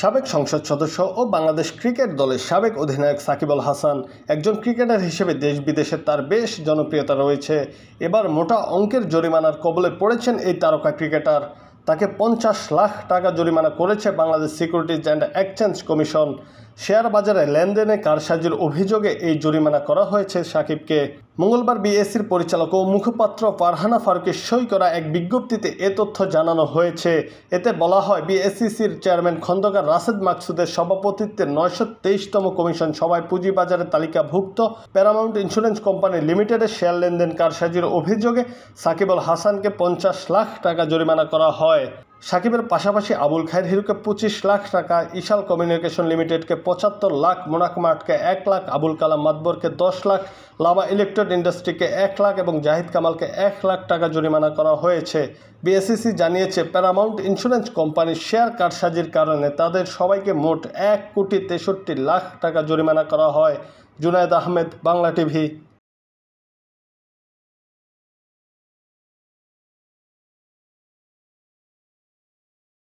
সাবেক সংসদ সদস্য ও বাংলাদেশ ক্রিকেট দলের সাবেক অধিনায়ক সাকিব আল হাসান একজন ক্রিকেটার হিসেবে দেশ বিদেশে তার বেশ জনপ্রিয়তা রয়েছে। এবার মোটা অঙ্কের জরিমানার কবলে পড়েছেন এই তারকা ক্রিকেটার। তাকে 50 লাখ টাকা জরিমানা করেছে Bangladesh securities and exchange commission. Share বাজারে লেনদেনে কারসাজির অভিযোগে এই জরিমানা করা হয়েছে সাকিবকে। মঙ্গলবার বিএসসির পরিচালক ও মুখপাত্র ফারহানা ফারুকের সই করা এক বিজ্ঞপ্তিতে এ তথ্য জানানো হয়েছে। এতে বলা হয়, বিএসসিসির চেয়ারম্যান খন্দকার রাশেদ মাকসুদের সভাপতিত্বে 923তম কমিশন সভায় পুঁজিবাজারে তালিকাভুক্ত প্যারামাউন্ট ইন্স্যুরেন্স কোম্পানি লিমিটেডের শেয়ার লেনদেন কারসাজির অভিযোগে সাকিব আল হাসানকে 50 লাখ টাকা জরিমানা করা হয়। সাকিবের পাশাপাশি আবুল খায়ের হিরুকে 25 লাখ টাকা, Ishal communication লিমিটেডকে 75 lakh, monk মার্টকে 1 lakh, Abul Kalam মাতবরকে 10 lakh, lava electronic ইন্ডাস্ট্রিকে 1 lakh এবং জাহিদ কামালকে 1 লাখ টাকা জরিমানা করা হয়েছে। বিএসসিসি জানিয়েছে, প্যারামাউন্ট ইন্স্যুরেন্স কোম্পানির শেয়ার কারসাজির কারণে তাদের সবাইকে মোট 1,63,00,000 টাকা জরিমানা করা হয়। জুনায়েদ আহমেদ, বাংলা টিভি।